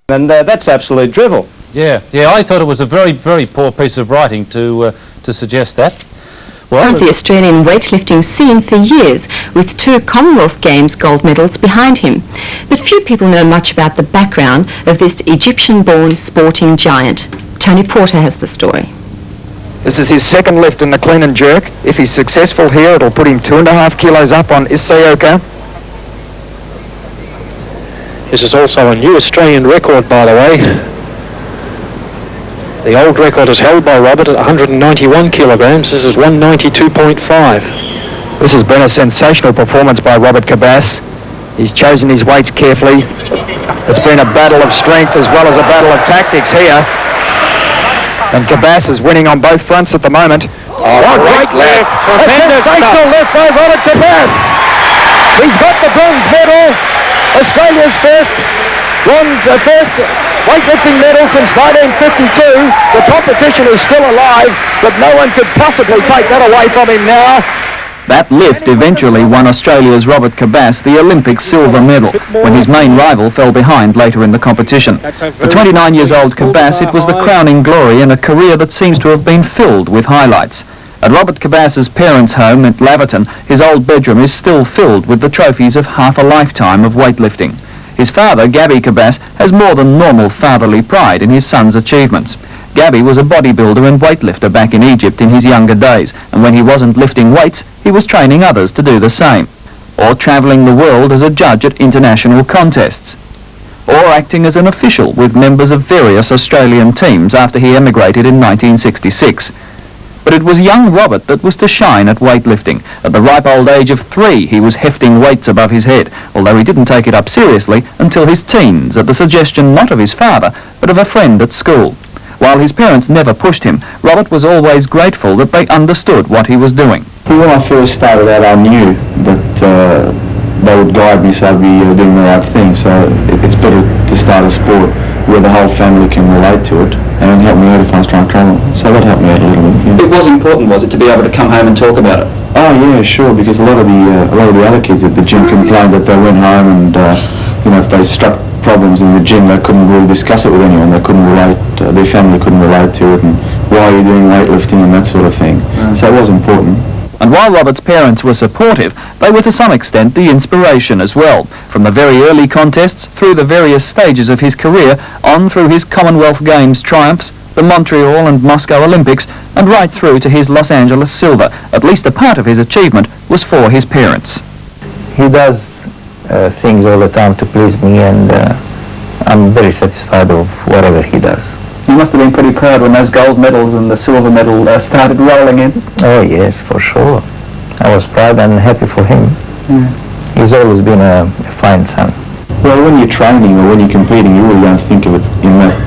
And that's absolute drivel. Yeah, I thought it was a very, very poor piece of writing to suggest that. Well, the Australian weightlifting scene for years, with 2 Commonwealth Games gold medals behind him. But few people know much about the background of this Egyptian-born sporting giant. Tony Porter has the story. This is his second lift in the clean and jerk. If he's successful here, it'll put him 2.5 kilos up on Isaoka. This is also a new Australian record, by the way. The old record is held by Robert at 191 kilograms. This is 192.5. This has been a sensational performance by Robert Kabbas. He's chosen his weights carefully. It's been a battle of strength as well as a battle of tactics here. And Kabbas is winning on both fronts at the moment. Oh, right left. Tremendous sensational lift by Robert Kabbas. He's got the bronze medal. Australia's first weightlifting medal since 1952. The competition is still alive, but no one could possibly take that away from him now. That lift eventually won Australia's Robert Kabbas the Olympic silver medal, when his main rival fell behind later in the competition. For 29 years old Kabbas, it was the crowning glory in a career that seems to have been filled with highlights. At Robert Kabbas's parents' home at Laverton, his old bedroom is still filled with the trophies of half a lifetime of weightlifting. His father, Gabby Kabbas, has more than normal fatherly pride in his son's achievements. Gabby was a bodybuilder and weightlifter back in Egypt in his younger days, and when he wasn't lifting weights, he was training others to do the same, or travelling the world as a judge at international contests, or acting as an official with members of various Australian teams after he emigrated in 1966. But it was young Robert that was to shine at weightlifting. At the ripe old age of 3, he was hefting weights above his head, although he didn't take it up seriously until his teens, at the suggestion not of his father, but of a friend at school. While his parents never pushed him, Robert was always grateful that they understood what he was doing. When I first started out, I knew that they would guide me so I'd be doing the right thing. So it's better to start a sport where the whole family can relate to it and help me out if I was trying to travel. So that helped me out a little bit. Yeah. It was important, was it, to be able to come home and talk about it? Oh yeah, sure, because a lot of the other kids at the gym complained that they went home and if they struck problems in the gym, they couldn't really discuss it with anyone. They couldn't relate, their family couldn't relate to it, and why are you doing weightlifting and that sort of thing. So it was important. And while Robert's parents were supportive, they were to some extent the inspiration as well. From the very early contests, through the various stages of his career, on through his Commonwealth Games triumphs, the Montreal and Moscow Olympics, and right through to his Los Angeles silver. At least a part of his achievement was for his parents. He does things all the time to please me, and I'm very satisfied of whatever he does. You must have been pretty proud when those gold medals and the silver medal started rolling in. Oh yes, for sure. I was proud and happy for him. Yeah. He's always been a fine son. Well, when you're training or when you're competing, you really don't think of it in that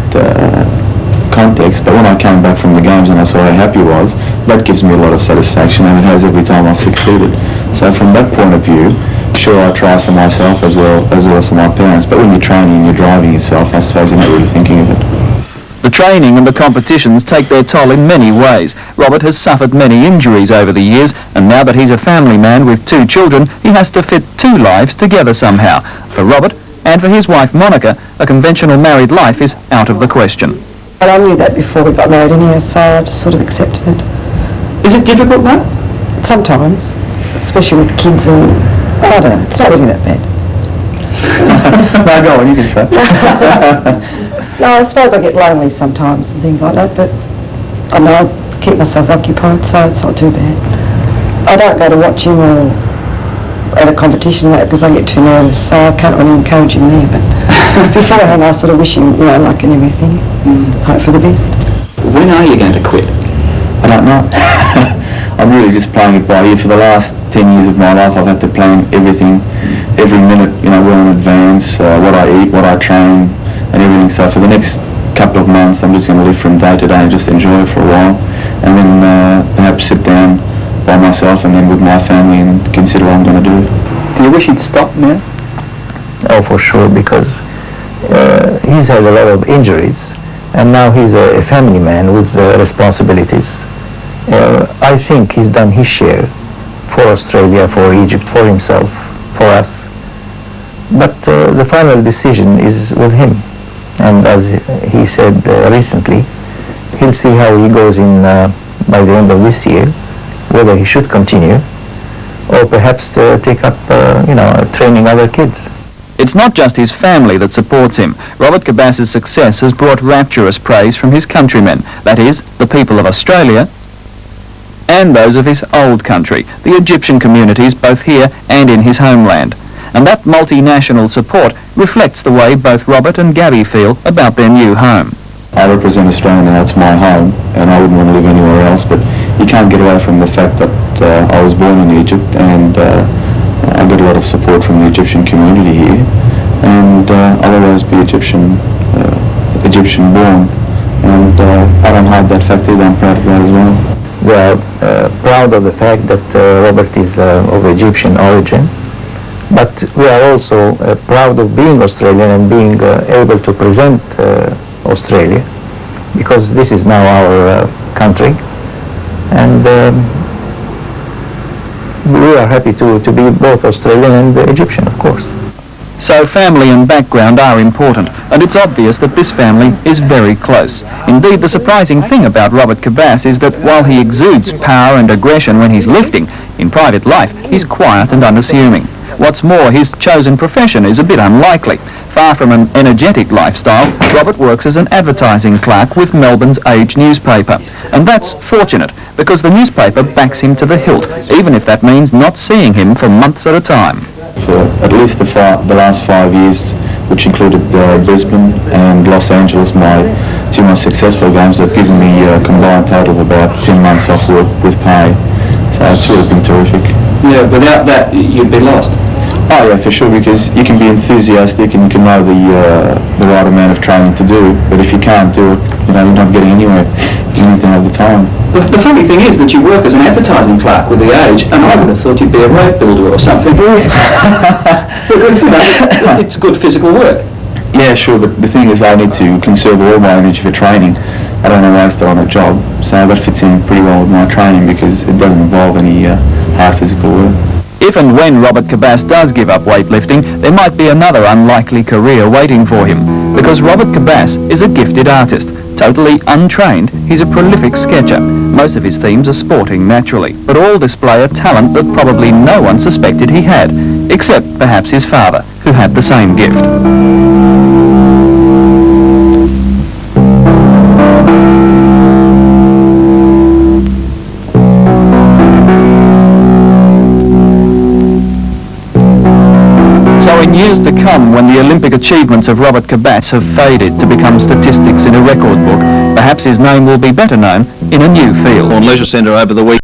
context. But when I came back from the games and I saw how happy he was, that gives me a lot of satisfaction, and it has every time I've succeeded. So from that point of view, sure, I try for myself as well as for my parents. But when you're training and you're driving yourself, I suppose you're not really thinking of it. The training and the competitions take their toll in many ways. Robert has suffered many injuries over the years, and now that he's a family man with 2 children, he has to fit 2 lives together somehow. For Robert, and for his wife Monica, a conventional married life is out of the question. But I knew that before we got married anyway, so I just sort of accepted it. Is it difficult now? Sometimes, especially with kids, and I don't know, it's not really that bad. No, go on, you can say. No, I suppose I get lonely sometimes and things like that, but I know I keep myself occupied, so it's not too bad. I don't go to watch him or at a competition like that because I get too nervous, so I can't really encourage him there. But beforehand, I sort of wish him, luck and everything, hope for the best. When are you going to quit? I don't know. I'm really just playing it by ear. For the last 10 years of my life, I've had to plan everything, every minute, well in advance, what I eat, what I train, and everything. So for the next couple of months, I'm just going to live from day to day and just enjoy it for a while, and then perhaps sit down by myself and then with my family and consider what I'm going to do. Do you wish he'd stop now? Oh, for sure, because he's had a lot of injuries, and now he's a family man with responsibilities. I think he's done his share for Australia, for Egypt, for himself, for us. But the final decision is with him. And as he said recently, he'll see how he goes in by the end of this year, whether he should continue or perhaps take up, training other kids. It's not just his family that supports him. Robert Kabbas's success has brought rapturous praise from his countrymen, that is, the people of Australia, and those of his old country, the Egyptian communities both here and in his homeland. And that multinational support reflects the way both Robert and Gabby feel about their new home. I represent Australia now, it's my home, and I wouldn't want to live anywhere else, but you can't get away from the fact that I was born in Egypt, and I get a lot of support from the Egyptian community here, and I'll always be Egyptian born, and I don't hide that fact either. I'm proud of that as well. We are proud of the fact that Robert is of Egyptian origin, but we are also proud of being Australian and being able to present Australia, because this is now our country, and we are happy to be both Australian and Egyptian, of course. So family and background are important, and it's obvious that this family is very close. Indeed, the surprising thing about Robert Kabbas is that while he exudes power and aggression when he's lifting, in private life he's quiet and unassuming. What's more, his chosen profession is a bit unlikely. Far from an energetic lifestyle, Robert works as an advertising clerk with Melbourne's Age newspaper. And that's fortunate, because the newspaper backs him to the hilt, even if that means not seeing him for months at a time. For at least the last 5 years, which included Brisbane and Los Angeles, my two most successful games, have given me a combined total of about 10 months off work with pay. So it's really been terrific. Yeah, without that, you'd be lost. Oh yeah, for sure, because you can be enthusiastic and you can know the right amount of training to do, but if you can't do it, you're not getting anywhere. You need to have the time. The funny thing is that you work as an advertising clerk with the Age, and I would have thought you'd be a road builder or something. Because, it's good physical work. Yeah, sure, but the thing is I need to conserve all my energy for training. I don't want to waste it on a job, so that fits in pretty well with my training because it doesn't involve any hard physical work. If and when Robert Kabbas does give up weightlifting, there might be another unlikely career waiting for him. Because Robert Kabbas is a gifted artist. Totally untrained, he's a prolific sketcher. Most of his themes are sporting naturally, but all display a talent that probably no one suspected he had, except perhaps his father, who had the same gift. In years to come, when the Olympic achievements of Robert Kabbas have faded to become statistics in a record book, perhaps his name will be better known in a new field. On Leisure Centre over the week.